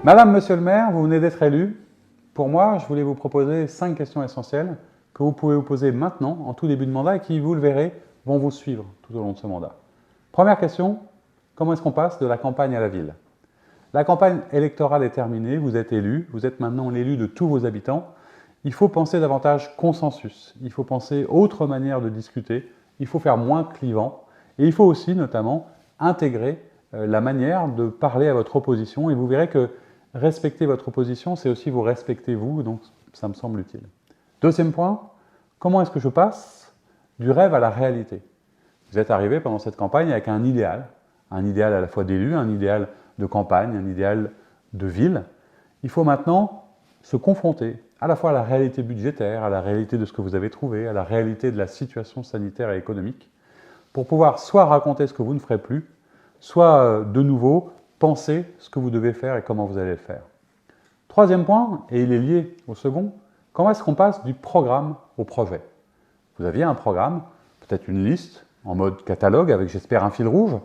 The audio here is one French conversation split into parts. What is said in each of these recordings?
Madame, Monsieur le maire, vous venez d'être élu. Pour moi, je voulais vous proposer 5 questions essentielles que vous pouvez vous poser maintenant, en tout début de mandat, et qui, vous le verrez, vont vous suivre tout au long de ce mandat. Première question, comment est-ce qu'on passe de la campagne à la ville? La campagne électorale est terminée, vous êtes élu, vous êtes maintenant l'élu de tous vos habitants. Il faut penser davantage consensus, il faut penser autre manière de discuter, il faut faire moins clivant, et il faut aussi notamment intégrer la manière de parler à votre opposition, et vous verrez que respecter votre opposition, c'est aussi vous respecter vous, donc ça me semble utile. Deuxième point, comment est-ce que je passe du rêve à la réalité? Vous êtes arrivé pendant cette campagne avec un idéal à la fois d'élu, un idéal de campagne, un idéal de ville. Il faut maintenant se confronter à la fois à la réalité budgétaire, à la réalité de ce que vous avez trouvé, à la réalité de la situation sanitaire et économique, pour pouvoir soit raconter ce que vous ne ferez plus, soit de nouveau penser ce que vous devez faire et comment vous allez le faire. Troisième point, et il est lié au second, comment est-ce qu'on passe du programme au projet? Vous aviez un programme, peut-être une liste, en mode catalogue, avec j'espère un fil rouge,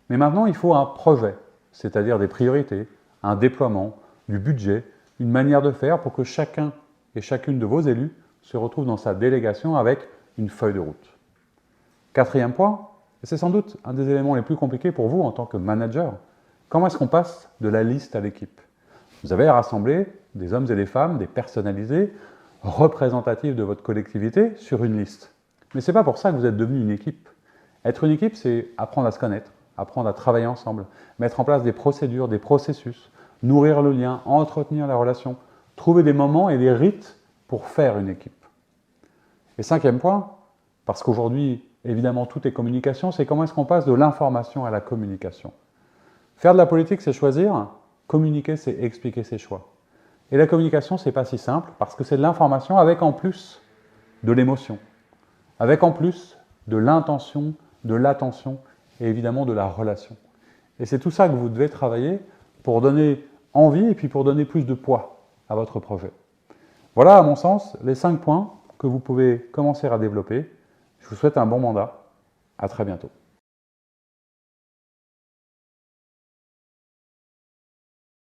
mais maintenant il faut un projet, c'est-à-dire des priorités, un déploiement, du budget, une manière de faire pour que chacun et chacune de vos élus se retrouve dans sa délégation avec une feuille de route. Quatrième point, et c'est sans doute un des éléments les plus compliqués pour vous en tant que manager, comment est-ce qu'on passe de la liste à l'équipe? Vous avez rassemblé des hommes et des femmes, des personnalisés, représentatifs de votre collectivité sur une liste. Mais ce n'est pas pour ça que vous êtes devenu une équipe. Être une équipe, c'est apprendre à se connaître, apprendre à travailler ensemble, mettre en place des procédures, des processus, nourrir le lien, entretenir la relation, trouver des moments et des rites pour faire une équipe. Et cinquième point, parce qu'aujourd'hui, évidemment, tout est communication, c'est comment est-ce qu'on passe de l'information à la communication. Faire de la politique, c'est choisir. Communiquer, c'est expliquer ses choix. Et la communication, c'est pas si simple, parce que c'est de l'information avec en plus de l'émotion, avec en plus de l'intention, de l'attention et évidemment de la relation. Et c'est tout ça que vous devez travailler pour donner envie et puis pour donner plus de poids à votre projet. Voilà, à mon sens, les 5 points que vous pouvez commencer à développer. Je vous souhaite un bon mandat. À très bientôt.